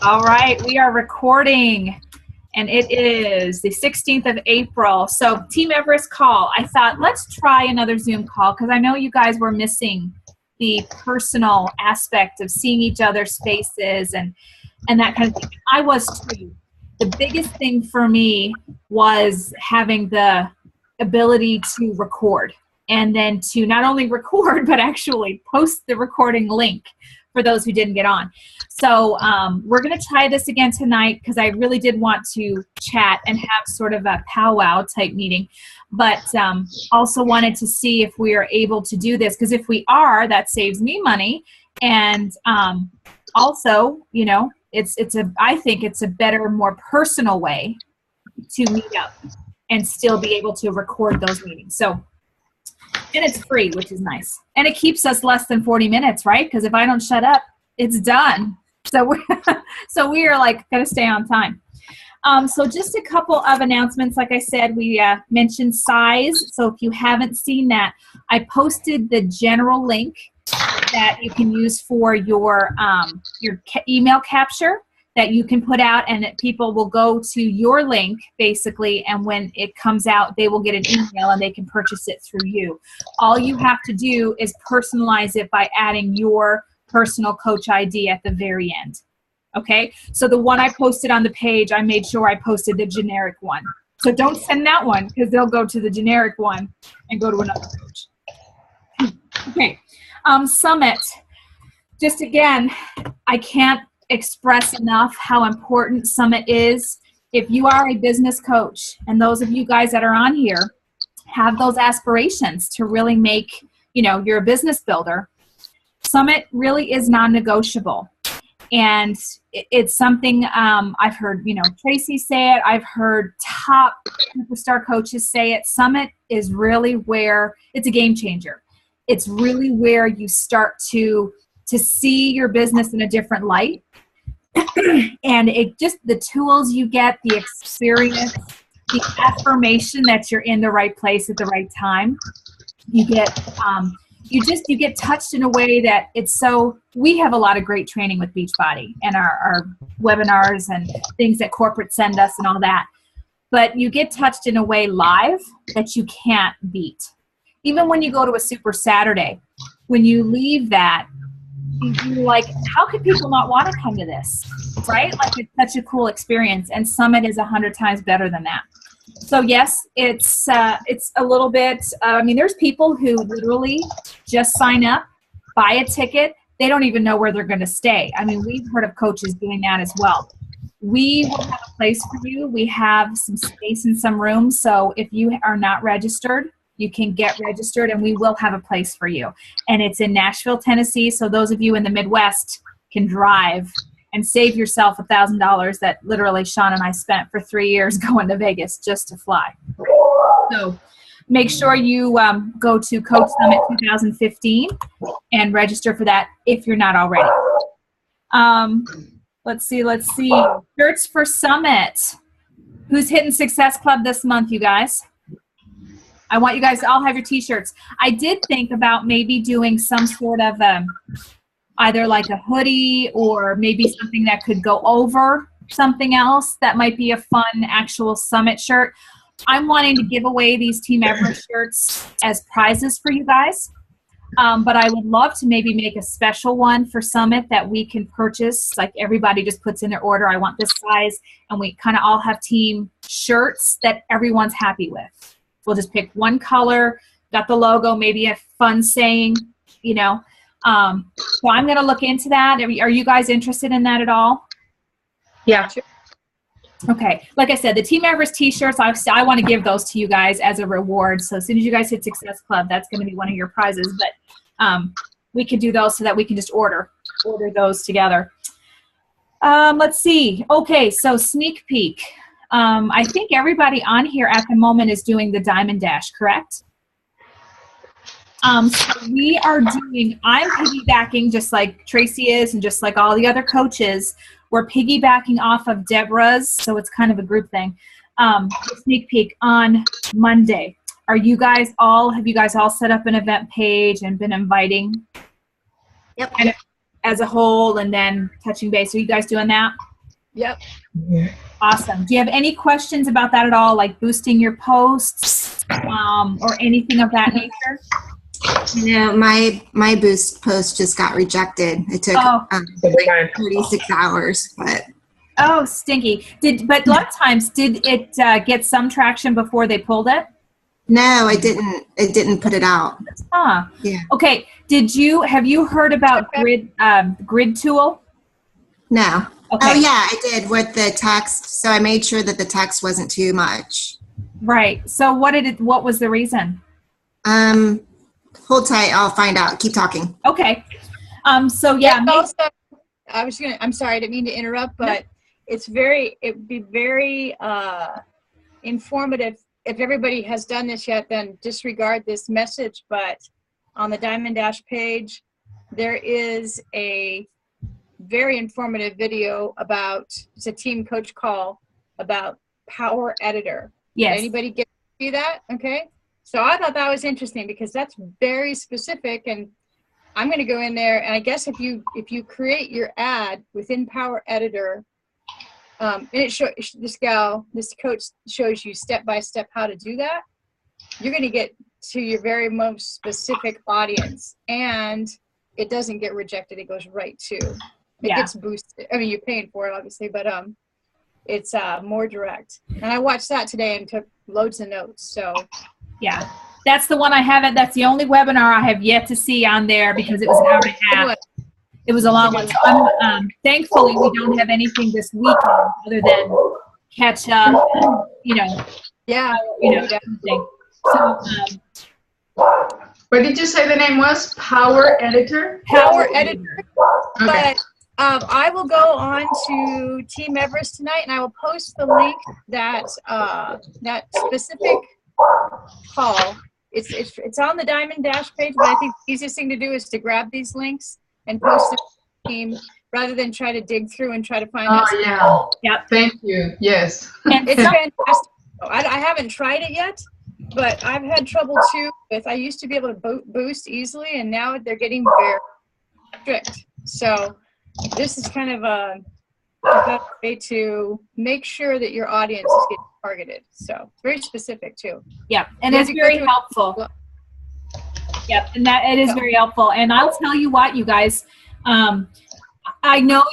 All right, we are recording, and it is the 16th of April. So Team Everest call. I thought, let's try another Zoom call because I know you guys were missing the personal aspect of seeing each other's faces and that kind of thing. I was too. The biggest thing for me was having the ability to record, and then to not only record, but actually post the recording link for those who didn't get on. So we're going to try this again tonight because I really did want to chat and have sort of a powwow type meeting, but also wanted to see if we are able to do this, because if we are, that saves me money, and also, you know, I think it's a better, more personal way to meet up and still be able to record those meetings. So, and it's free, which is nice. And it keeps us less than 40 minutes, right? Because if I don't shut up, it's done. So we are like going to stay on time. So just a couple of announcements. Like I said, we mentioned size. So if you haven't seen that, I posted the general link that you can use for your email capture that you can put out, and that people will go to your link basically, and when it comes out, they will get an email and they can purchase it through you. All you have to do is personalize it by adding your personal coach ID at the very end. Okay, so the one I posted on the page, I made sure I posted the generic one. So don't send that one because they'll go to the generic one and go to another coach. Okay, Summit. Just again, I can't express enough how important Summit is. If you are a business coach, and those of you guys that are on here have those aspirations to really make, you know, you're a business builder, Summit really is non-negotiable. And it's something I've heard, you know, Tracy say it. I've heard top superstar coaches say it. Summit is really where it's a game changer. It's really where you start to see your business in a different light. And it just, the tools you get, the experience, the affirmation that you're in the right place at the right time. You get, you get touched in a way that it's so, we have a lot of great training with Beachbody and our webinars and things that corporate send us and all that. But you get touched in a way live that you can't beat. Even when you go to a Super Saturday, when you leave that, you're like, how could people not want to come to this, right? Like, it's such a cool experience, and Summit is 100 times better than that. So yes, it's a little bit, I mean, there's people who literally just sign up, buy a ticket, they don't even know where they're going to stay. I mean, we've heard of coaches doing that as well. We will have a place for you. We have some space in some rooms, so if you are not registered, you can get registered, and we will have a place for you. And it's in Nashville, Tennessee, so those of you in the Midwest can drive and save yourself $1,000 that literally Sean and I spent for 3 years going to Vegas just to fly. So make sure you go to Coach Summit 2015 and register for that if you're not already. Let's see. Shirts for Summit. Who's hitting Success Club this month, you guys? I want you guys to all have your t-shirts. I did think about maybe doing some sort of either like a hoodie or maybe something that could go over something else that might be a fun actual Summit shirt. I'm wanting to give away these Team Everest shirts as prizes for you guys. But I would love to maybe make a special one for Summit that we can purchase. Like, everybody just puts in their order, I want this size, and we kind of all have team shirts that everyone's happy with. We'll just pick one color, got the logo, maybe a fun saying, you know. So I'm going to look into that. Are you guys interested in that at all? Yeah. Okay. Like I said, the Team Everest t-shirts, I want to give those to you guys as a reward. So as soon as you guys hit Success Club, that's going to be one of your prizes. But we can do those so that we can just order those together. Let's see. Okay, so sneak peek. I think everybody on here at the moment is doing the Diamond Dash, correct? So we are doing, I'm piggybacking just like Tracy is and just like all the other coaches. We're piggybacking off of Deborah's, so it's kind of a group thing. Sneak peek on Monday. Have you guys all set up an event page and been inviting? Yep. As a whole, and then touching base. Are you guys doing that? Yep. Awesome. Do you have any questions about that at all, like boosting your posts or anything of that nature? My boost post just got rejected. It took like 36 hours, but oh, stinky. But a lot of times, did it get some traction before they pulled it? no, I didn't. It didn't put it out. Huh. Yeah. Okay. Have you heard about Grid Tool? No. Okay. Oh yeah, I did with the text. So I made sure that the text wasn't too much. Right. So what was the reason? Hold tight. I'll find out. Keep talking. Okay. So yeah. Also, I'm sorry, I didn't mean to interrupt, but it'd be very informative. If everybody has done this yet, then disregard this message. But on the Diamond Dash page, there is a very informative video it's a team coach call about Power Editor. Yes. Anybody get to see that? Okay. So I thought that was interesting because that's very specific, and I'm going to go in there, and I guess if you create your ad within Power Editor, and this coach shows you step by step how to do that, you're going to get to your very most specific audience, and it doesn't get rejected. It goes right to it gets boosted. I mean, you're paying for it obviously, but it's more direct. And I watched that today and took loads of notes. So yeah, that's the one I haven't. That's the only webinar I have yet to see on there because it was an hour and a half. It was a long one. So thankfully we don't have anything this weekend other than catch up. Yeah. Everything. So. What did you say the name was? Power Editor? Power Editor. Okay. But I will go on to Team Everest tonight, and I will post the link that specific call. It's on the Diamond Dash page, but I think the easiest thing to do is to grab these links and post them to the team rather than try to dig through and try to find it. Oh, yeah. Yep. Thank you. Yes. It's fantastic. I haven't tried it yet, but I've had trouble too I used to be able to boost easily, and now they're getting very strict. So this is kind of a way to make sure that your audience is getting targeted. So it's very specific too. Yeah, and it's very helpful. Yep, and that it is very helpful. And I'll tell you what, you guys, I know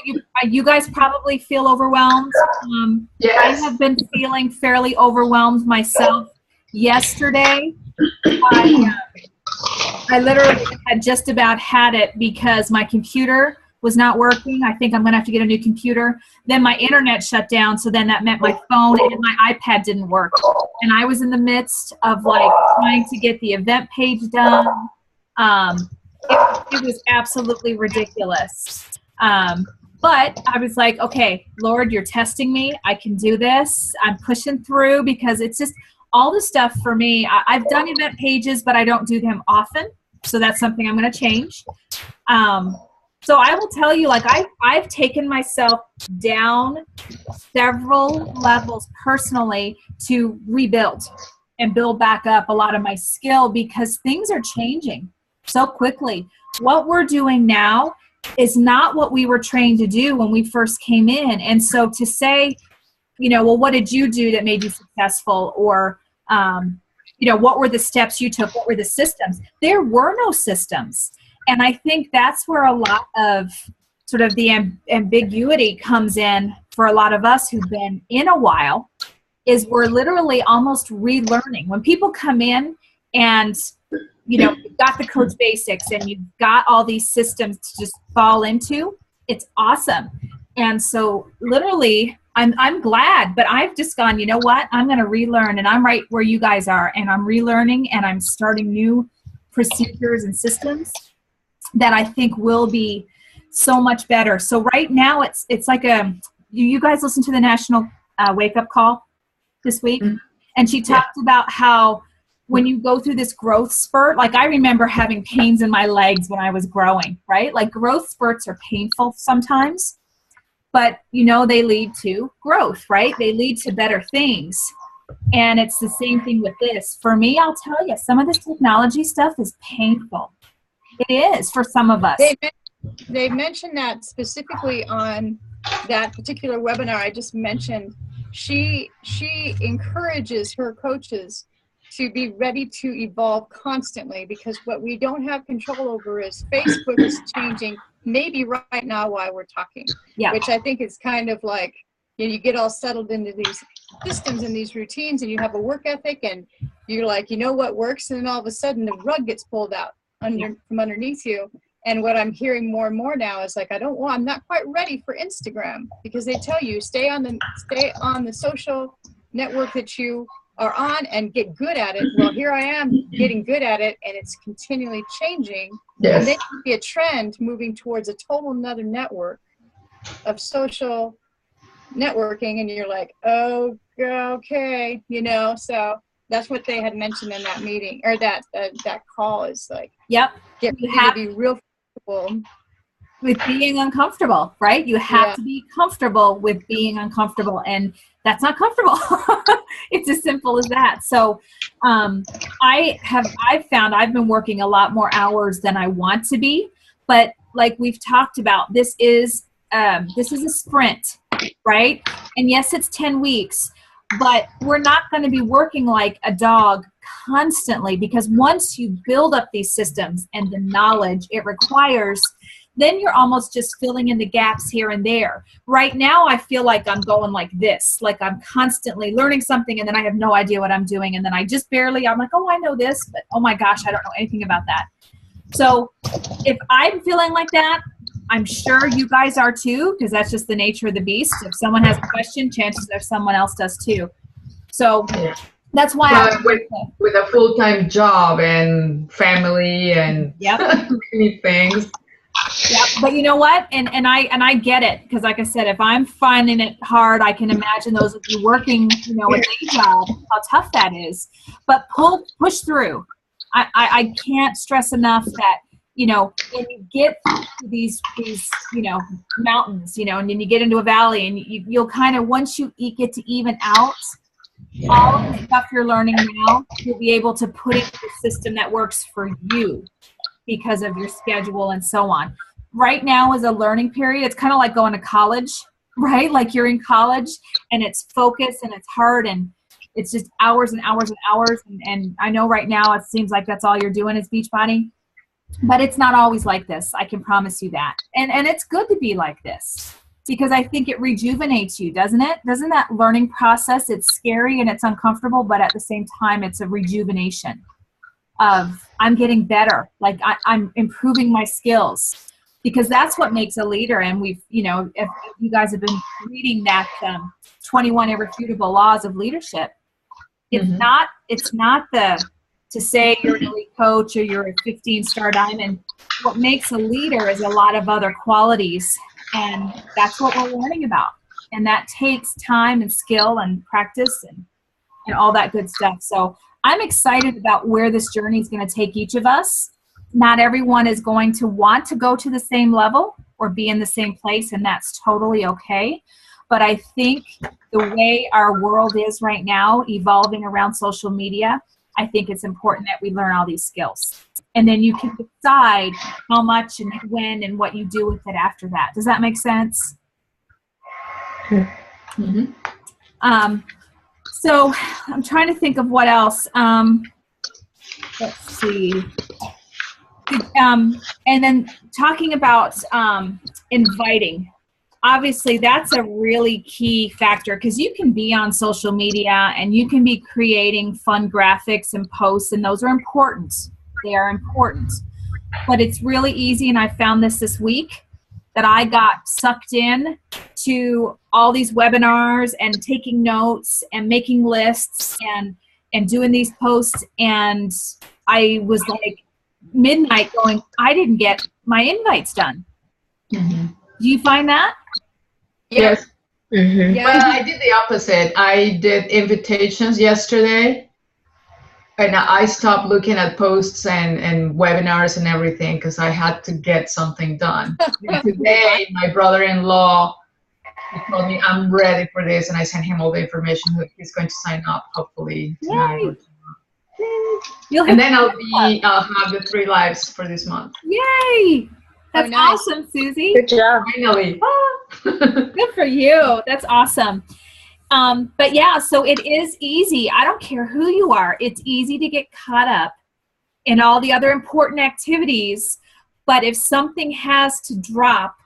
you guys probably feel overwhelmed. Yes. I have been feeling fairly overwhelmed myself. Yesterday, I literally had just about had it because my computer was not working. I think I'm going to have to get a new computer. Then my internet shut down, so then that meant my phone and my iPad didn't work. And I was in the midst of trying to get the event page done. It was absolutely ridiculous. But I was like, okay, Lord, you're testing me. I can do this. I'm pushing through because it's just all the stuff for me. I've done event pages, but I don't do them often. So that's something I'm going to change. So I will tell you, I've taken myself down several levels personally to rebuild and build back up a lot of my skill because things are changing so quickly. What we're doing now is not what we were trained to do when we first came in. And so to say, well, what did you do that made you successful? Or, what were the steps you took? What were the systems? There were no systems. And I think that's where a lot of sort of the ambiguity comes in for a lot of us who've been in a while, is we're literally almost relearning. When people come in and, you've got the coach basics and you've got all these systems to just fall into, it's awesome. And so literally, I'm glad, but I've just gone, you know what? I'm going to relearn, and I'm right where you guys are, and I'm relearning, and I'm starting new procedures and systems that I think will be so much better. So right now it's like you guys listen to the National Wake Up Call this week, and she talked about how when you go through this growth spurt, I remember having pains in my legs when I was growing, right? Growth spurts are painful sometimes, but they lead to growth, right? They lead to better things. And it's the same thing with this. For me, I'll tell you, some of this technology stuff is painful. It is for some of us. They mentioned that specifically on that particular webinar I just mentioned, she encourages her coaches to be ready to evolve constantly, because what we don't have control over is Facebook is changing maybe right now while we're talking, which I think is kind of like, you get all settled into these systems and these routines, and you have a work ethic, and you're like, you know what works, and then all of a sudden the rug gets pulled out from underneath you. And what I'm hearing more and more now is like, I'm not quite ready for Instagram, because they tell you stay on the social network that you are on and get good at it. Well, here I am getting good at it, and it's continually changing. Yes. And then you see a trend moving towards a total another network of social networking, and you're like, oh, okay, so that's what they had mentioned in that meeting, or that call, is like, you have to be real comfortable with being uncomfortable, right? You have to be comfortable with being uncomfortable, and that's not comfortable. It's as simple as that. So I've found I've been working a lot more hours than I want to be, but like we've talked about, this is a sprint, right? And yes, it's 10 weeks, but we're not going to be working like a dog constantly, because once you build up these systems and the knowledge it requires, then you're almost just filling in the gaps here and there. Right now, I feel like I'm going like this, like I'm constantly learning something, and then I have no idea what I'm doing, and then I'm like, oh, I know this, but oh my gosh, I don't know anything about that. So if I'm feeling like that, I'm sure you guys are too, because that's just the nature of the beast. If someone has a question, chances are someone else does too. So that's why with a full-time job and family and many things. Yeah, but you know what? And I get it, because like I said, if I'm finding it hard, I can imagine those of you working, a day job, how tough that is. But push through. I can't stress enough that, when you get to these mountains, and then you get into a valley, and you'll kind of, once you get to even out all of the stuff you're learning now, you'll be able to put it into a system that works for you, because of your schedule and so on. Right now is a learning period. It's kind of like going to college, right? Like you're in college, and it's focus, and it's hard, and it's just hours and hours and hours. And I know right now it seems like that's all you're doing is Beachbody, but it's not always like this. I can promise you that. And it's good to be like this, because I think it rejuvenates you, doesn't it? Doesn't that learning process, it's scary and it's uncomfortable, but at the same time, it's a rejuvenation of I'm getting better, like I'm improving my skills, because that's what makes a leader. And we've, if you guys have been reading that 21 Irrefutable Laws of Leadership, it's not to say you're an elite coach or you're a 15-star diamond. What makes a leader is a lot of other qualities, and that's what we're learning about. And that takes time and skill and practice and all that good stuff. So I'm excited about where this journey is going to take each of us. Not everyone is going to want to go to the same level or be in the same place, and that's totally okay. But I think the way our world is right now, evolving around social media, I think it's important that we learn all these skills. And then you can decide how much and when and what you do with it after that. Does that make sense? Mm-hmm. So I'm trying to think of what else. Let's see. And then talking about inviting. Obviously, that's a really key factor, because you can be on social media and you can be creating fun graphics and posts, and those are important. They are important. But it's really easy, and I found this week, that I got sucked in to all these webinars and taking notes and making lists and doing these posts, and I was like midnight going, I didn't get my invites done. Mm-hmm. Do you find that? Yes. Mm-hmm. Yeah. Well, I did the opposite. I did invitations yesterday, and I stopped looking at posts and webinars and everything, because I had to get something done. And today, my brother-in-law, he told me, I'm ready for this, and I sent him all the information. He's going to sign up, hopefully, tonight. And then I'll have the 3 lives for this month. Yay! That's nice. awesome, Susie. Good job. Finally. Good for you. That's awesome. But yeah, so it is easy. I don't care who you are. It's easy to get caught up in all the other important activities. But if something has to drop,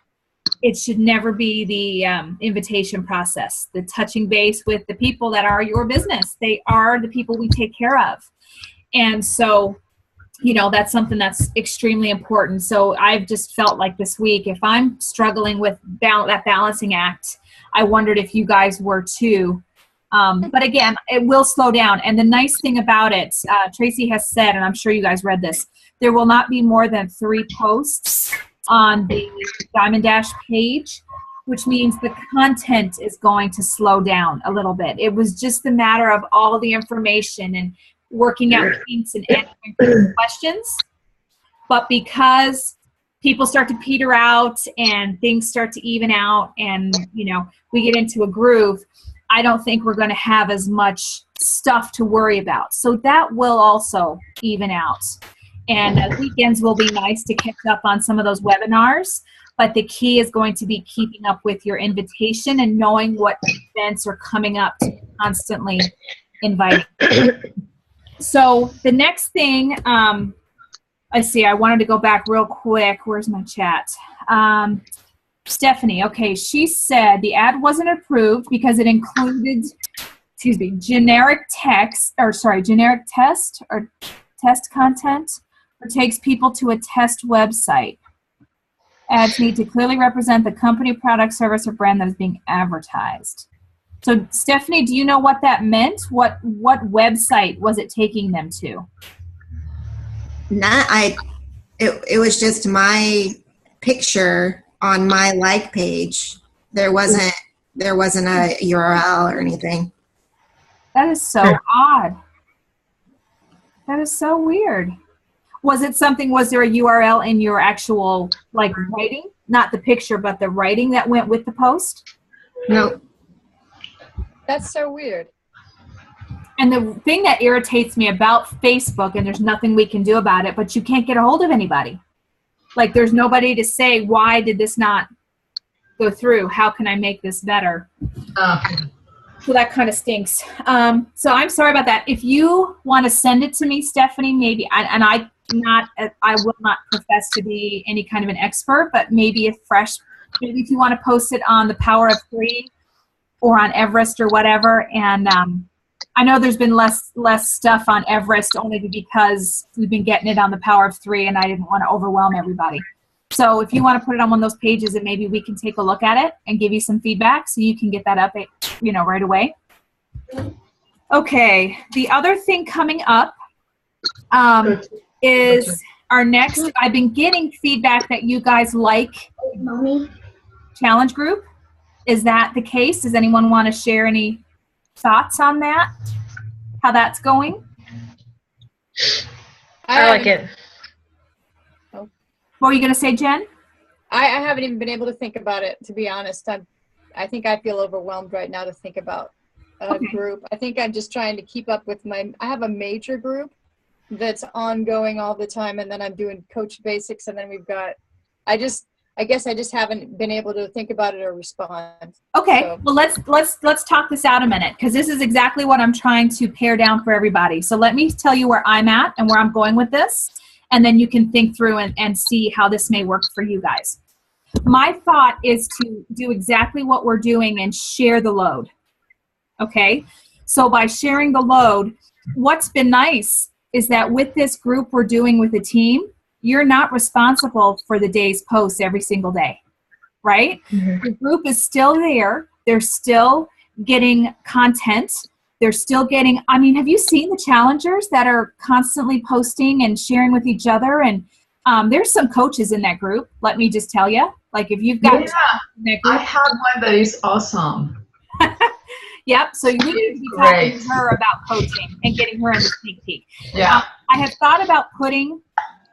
it should never be the invitation process, the touching base with the people that are your business. They are the people we take care of. And so, you know, that's something that's extremely important. So I've just felt like this week, if I'm struggling with that balancing act, I wondered if you guys were too. But again, it will slow down. And the nice thing about it, Tracy has said, and I'm sure you guys read this, there will not be more than 3 posts on the Diamond Dash page, which means the content is going to slow down a little bit. It was just a matter of all the information and working out kinks and answering questions. But because people start to peter out and things start to even out and, you know, we get into a groove, I don't think we're going to have as much stuff to worry about. So that will also even out. And weekends will be nice to catch up on some of those webinars. But the key is going to be keeping up with your invitation and knowing what events are coming up to constantly invite. So the next thing, I see, I wanted to go back real quick. Where's my chat? Stephanie, okay, she said the ad wasn't approved because it included, generic test or test content or takes people to a test website. Ads need to clearly represent the company, product, service, or brand that is being advertised. So, Stephanie, do you know what that meant? What website was it taking them to? It was just my picture on my like page. There wasn't a URL or anything. That is so odd. That is so weird. Was there a URL in your actual writing? Not the picture, but the writing that went with the post? No. That's so weird. And the thing that irritates me about Facebook, and there's nothing we can do about it, but you can't get a hold of anybody. Like, there's nobody to say, why did this not go through? How can I make this better? So that kind of stinks. So I'm sorry about that. If you want to send it to me, Stephanie, maybe, I will not profess to be any kind of an expert, but maybe if you want to post it on the Power of 3 or on Everest or whatever. And I know there's been less stuff on Everest only because we've been getting it on the Power of 3 and I didn't want to overwhelm everybody. So if you want to put it on one of those pages, and maybe we can take a look at it and give you some feedback so you can get that up, right away. Okay, the other thing coming up is our next, I've been getting feedback that you guys like challenge group. Is that the case? Does anyone want to share any thoughts on that? How that's going? I like it. Oh. What were you going to say, Jen? I haven't even been able to think about it, to be honest. I think I feel overwhelmed right now to think about a group. I think I'm just trying to keep up with I have a major group that's ongoing all the time, and then I'm doing Coach Basics, and then we've got, I guess I just haven't been able to think about it or respond. Okay, so. Well, let's talk this out a minute, because this is exactly what I'm trying to pare down for everybody. So let me tell you where I'm at and where I'm going with this, and then you can think through and see how this may work for you guys. My thought is to do exactly what we're doing and share the load. Okay, so by sharing the load, what's been nice is that with this group we're doing with a team, you're not responsible for the day's posts every single day, right? Mm-hmm. The group is still there. They're still getting content. They're still getting, have you seen the challengers that are constantly posting and sharing with each other? And there's some coaches in that group, let me just tell you. Like, if you've got in that group, I have one that is awesome. Yep, so you need to be talking to her about coaching and getting her in the sneak peek. Yeah. I have thought about putting,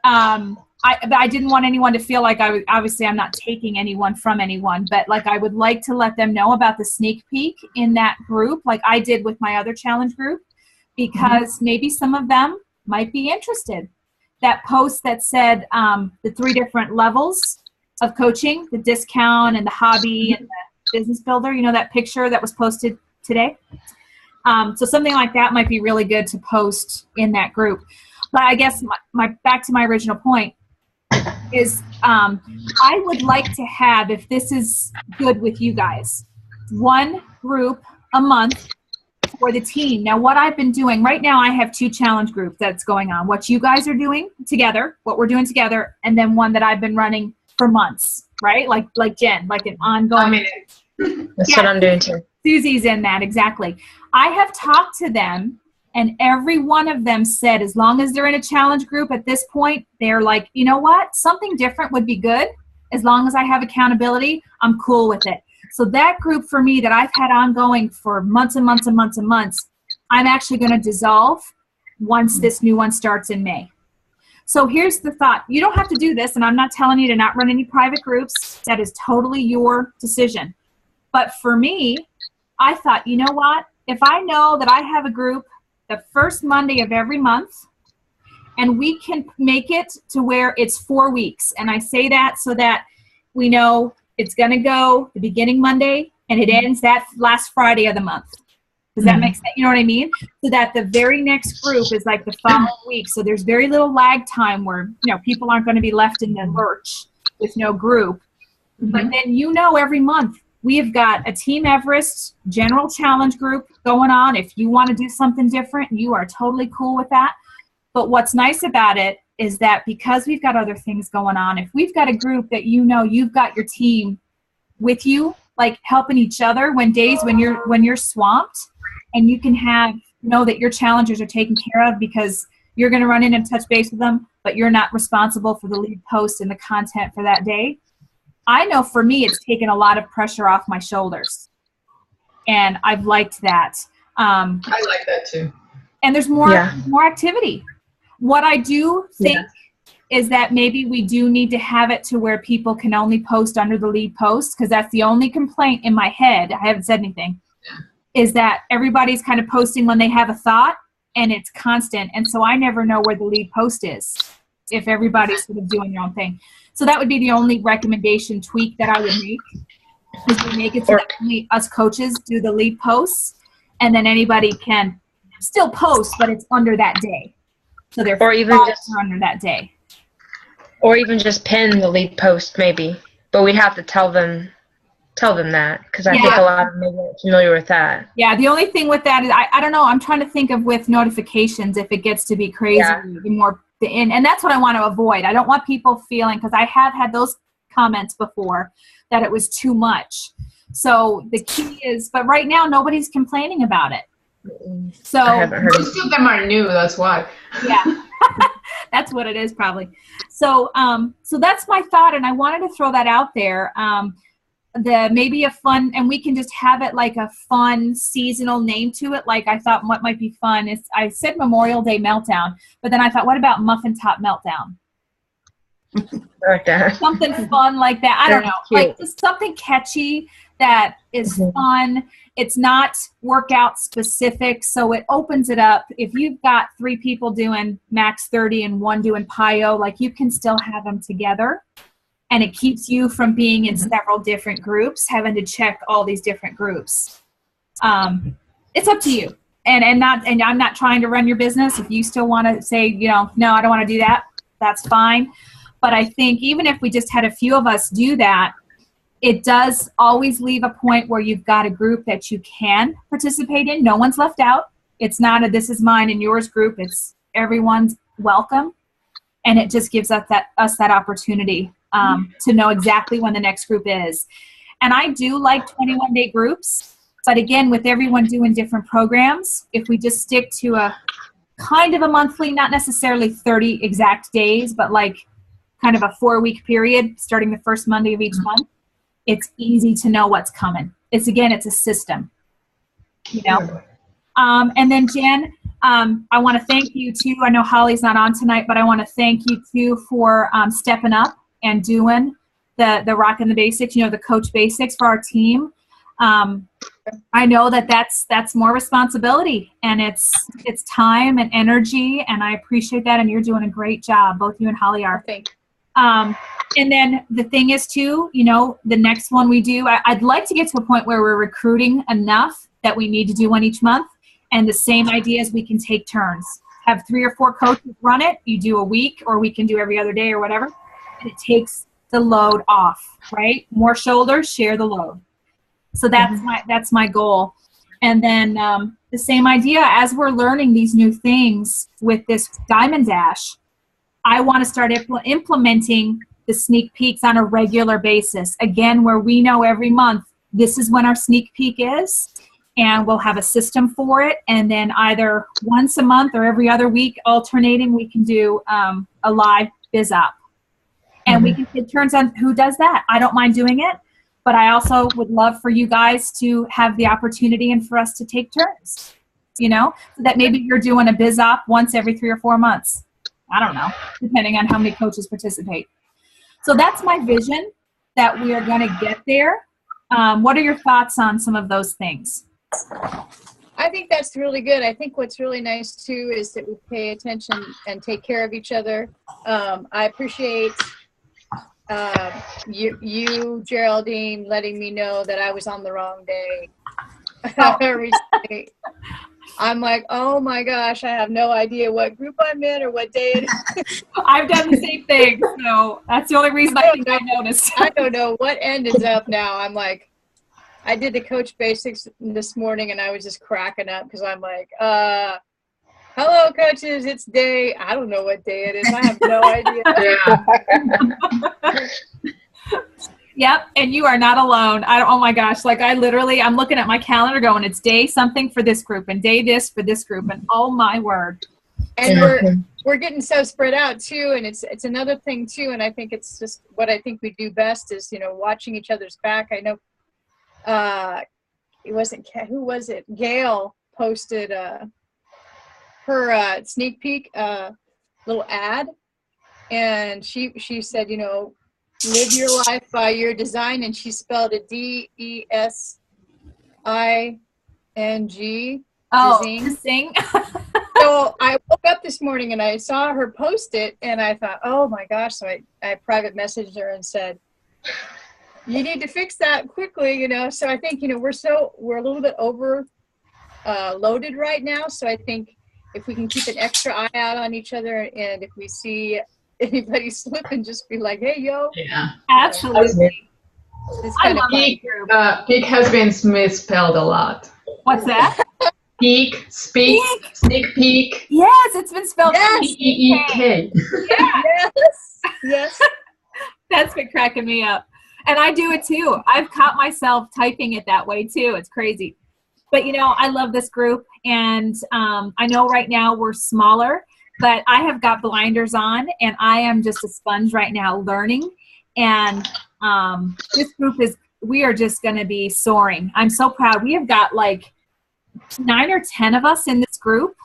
but I didn't want anyone to feel like obviously I'm not taking anyone from anyone, but like I would like to let them know about the sneak peek in that group, like I did with my other challenge group, because maybe some of them might be interested. That post that said the 3 different levels of coaching, the discount and the hobby and the business builder, you know, that picture that was posted today. So something like that might be really good to post in that group. But I guess my back to my original point is I would like to have, if this is good with you guys, one group a month for the team. Now, what I've been doing right now, I have 2 challenge groups that's going on. What you guys are doing together, what we're doing together, and then one that I've been running for months, right? Like Jen, like an ongoing. That's what I'm doing too. Susie's in that, exactly. I have talked to them, and every one of them said, as long as they're in a challenge group at this point, they're like, you know what? Something different would be good. As long as I have accountability, I'm cool with it. So that group for me that I've had ongoing for months and months and months and months, I'm actually going to dissolve once this new one starts in May. So here's the thought. You don't have to do this, and I'm not telling you to not run any private groups. That is totally your decision. But for me, I thought, you know what? If I know that I have a group the first Monday of every month, and we can make it to where it's 4 weeks. And I say that so that we know it's going to go the beginning Monday and it ends that last Friday of the month. Does that make sense? You know what I mean? So that the very next group is like the following week. So there's very little lag time where, you know, people aren't going to be left in the lurch with no group. But then, you know, every month we have got a Team Everest general challenge group going on. If you want to do something different, you are totally cool with that. But what's nice about it is that because we've got other things going on, if we've got a group that, you know, you've got your team with you, like helping each other when you're swamped, and you can know that your challengers are taken care of because you're going to run in and touch base with them, but you're not responsible for the lead post and the content for that day. I know for me, it's taken a lot of pressure off my shoulders, and I've liked that. I like that too. And there's more activity. What I do think is that maybe we do need to have it to where people can only post under the lead post, because that's the only complaint in my head. I haven't said anything. Is that everybody's kind of posting when they have a thought, and it's constant. And so I never know where the lead post is if everybody's sort of doing their own thing. So that would be the only recommendation tweak that I would make, is to make it so that only us coaches do the lead posts, and then anybody can still post, but it's under that day. So they're under that day. Or even just pin the lead post maybe. But we'd have to tell them that, because I think a lot of them maybe aren't familiar with that. Yeah, the only thing with that is I don't know, I'm trying to think of with notifications if it gets to be crazy, and that's what I want to avoid. I don't want people feeling, because I have had those comments before, that it was too much. So the key is, but right now nobody's complaining about it. So I haven't heard most of them are new, that's why. Yeah. That's what it is probably. So so that's my thought, and I wanted to throw that out there. Maybe a fun, and we can just have it like a fun seasonal name to it. Like I thought what might be fun is, I said Memorial Day Meltdown, but then I thought, what about Muffin Top Meltdown? Like that. Something fun like that. I don't know. Like just something catchy that is fun. It's not workout specific, so it opens it up. If you've got 3 people doing max 30 and 1 doing PIO, like you can still have them together. And it keeps you from being in several different groups, having to check all these different groups. It's up to you. And I'm not trying to run your business. If you still want to say, you know, no, I don't want to do that, that's fine. But I think even if we just had a few of us do that, it does always leave a point where you've got a group that you can participate in. No one's left out. It's not a this is mine and yours group. It's everyone's welcome. And it just gives us that opportunity to know exactly when the next group is. And I do like 21-day groups. But again, with everyone doing different programs, if we just stick to a kind of a monthly, not necessarily 30 exact days, but like kind of a 4-week period starting the first Monday of each month, it's easy to know what's coming. It's a system, you know? And then Jen, I want to thank you too. I know Holly's not on tonight, but I want to thank you too for stepping up and doing the Rockin' the Basics, you know, the coach basics for our team. I know that's more responsibility, and it's time and energy, and I appreciate that, and you're doing a great job. Both you and Holly are. Thank you. And then the thing is too, you know, the next one we do, I'd like to get to a point where we're recruiting enough that we need to do one each month. And the same idea is we can take turns. Have 3 or 4 coaches run it. You do a week, or we can do every other day or whatever. And it takes the load off, right? More shoulders, share the load. So that's my goal. And then the same idea, as we're learning these new things with this Diamond Dash, I want to start implementing the sneak peeks on a regular basis. Again, where we know every month, this is when our sneak peek is, and we'll have a system for it. And then either once a month or every other week, alternating, we can do a live biz up. And we can take turns on who does that. I don't mind doing it, but I also would love for you guys to have the opportunity and for us to take turns, you know, so that maybe you're doing a biz op once every 3 or 4 months. I don't know, depending on how many coaches participate. So that's my vision, that we are going to get there. What are your thoughts on some of those things? I think that's really good. I think what's really nice too is that we pay attention and take care of each other. I appreciate you, Geraldine, letting me know that I was on the wrong day. Recently. I'm like, oh my gosh, I have no idea what group I'm in or what day it is. I've done the same thing, so that's the only reason I think I noticed. I don't know what end is up now. I'm like, I did the Coach Basics this morning, and I was just cracking up because I'm like, hello, coaches, it's day. I don't know what day it is. I have no idea. Yep, and you are not alone. Oh my gosh, like I'm looking at my calendar going, it's day something for this group and day this for this group, and oh my word. And we're getting so spread out too, and it's another thing too, and I think it's just what I think we do best is, you know, watching each other's back. I know who was it? Gail posted her sneak peek little ad, and she said, you know, live your life by your design, and she spelled it DESING. Oh, sing. So I woke up this morning and I saw her post it, and I thought, oh my gosh. So I private messaged her and said, you need to fix that quickly, you know. So I think, you know, we're a little bit over loaded right now. So I think if we can keep an extra eye out on each other, and if we see anybody slip, and just be like, hey, yo. Yeah. Absolutely. I love peak has been misspelled a lot. What's that? Peak, sneak peek. Yes, it's been spelled P-E-E-K. Yeah. Yes. That's been cracking me up. And I do it too. I've caught myself typing it that way too. It's crazy. But, you know, I love this group. And I know right now we're smaller, but I have got blinders on, and I am just a sponge right now learning. And this group we are just going to be soaring. I'm so proud. We have got like 9 or 10 of us in this group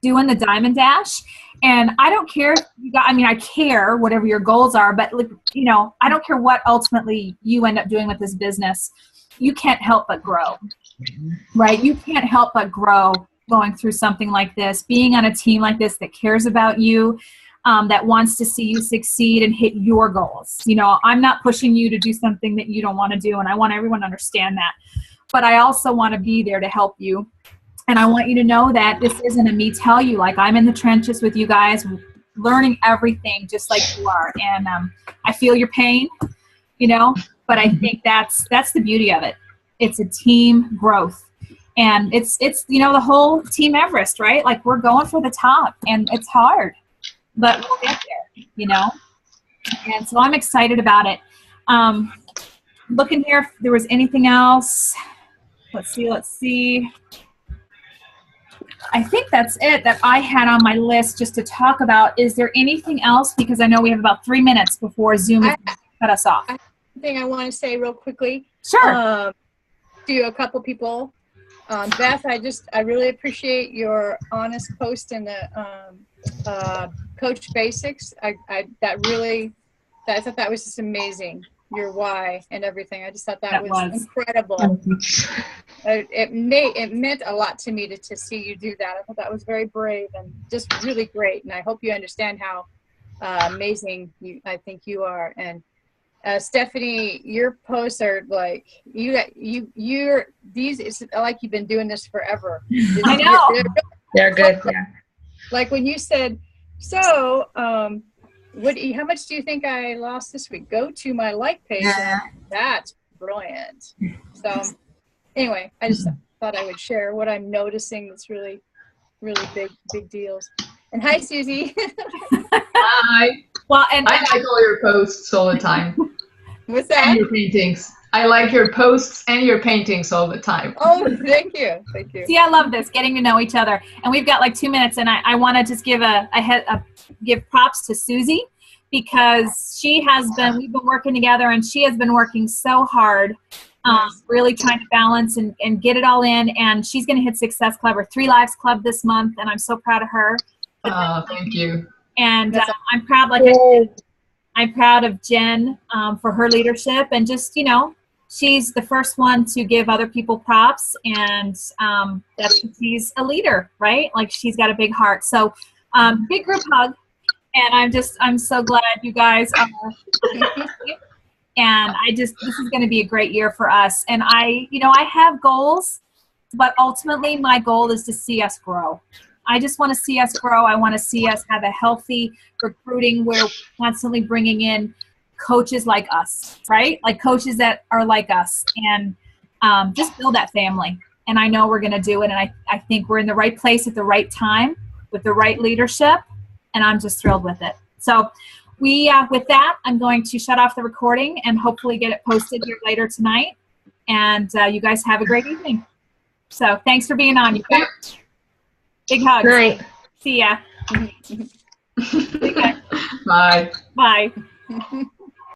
doing the Diamond Dash. And I don't care if you got, I mean, I care whatever your goals are, but, you know, I don't care what ultimately you end up doing with this business. You can't help but grow, right? You can't help but grow going through something like this, being on a team like this that cares about you, that wants to see you succeed and hit your goals. You know, I'm not pushing you to do something that you don't want to do, and I want everyone to understand that. But I also want to be there to help you. And I want you to know that this isn't a me tell you, like I'm in the trenches with you guys, learning everything just like you are. And I feel your pain, you know, but I think that's the beauty of it. It's a team growth. And it's you know, the whole Team Everest, right? Like we're going for the top, and it's hard, but we'll get there, you know? And so I'm excited about it. Looking here if there was anything else. Let's see. I think that's it that I had on my list just to talk about. Is there anything else? Because I know we have about 3 minutes before Zoom is going to cut us off. One thing I want to say real quickly. Sure. To a couple people. Beth, I really appreciate your honest post in the Coach Basics. I thought that was just amazing. Your why and everything. I just thought that was incredible. It meant a lot to me to see you do that. I thought that was very brave and just really great. And I hope you understand how amazing I think you are. And Stephanie, your posts are like you're these. It's like you've been doing this forever. I know. They're good. Yeah. Like when you said, so how much do you think I lost this week? Go to my like page. That's brilliant. So anyway, I just thought I would share what I'm noticing. That's really, really big deals. And hi, Susie. Hi. Well, and I like all your posts all the time. What's that? And your paintings. I like your posts and your paintings all the time. Oh, thank you. Thank you. see, I love this, getting to know each other. And we've got like 2 minutes, and I want to just give props to Susie, because we've been working together, and she has been working so hard, really trying to balance and get it all in. And she's going to hit Success Club or 3 Lives Club this month, and I'm so proud of her. Thank you. And I'm proud, I'm proud of Jen for her leadership, and just, she's the first one to give other people props, and she's a leader, right? Like, she's got a big heart. So big group hug, and I'm so glad you guys are. And this is going to be a great year for us. And I have goals, but ultimately my goal is to see us grow. I just want to see us grow. I want to see us have a healthy recruiting where we're constantly bringing in coaches like us, right? Like coaches that are like us, and just build that family. And I know we're going to do it. And I think we're in the right place at the right time with the right leadership. And I'm just thrilled with it. So with that, I'm going to shut off the recording and hopefully get it posted here later tonight. And you guys have a great evening. So thanks for being on, you guys. Big hugs. Night. See ya. Bye. Bye.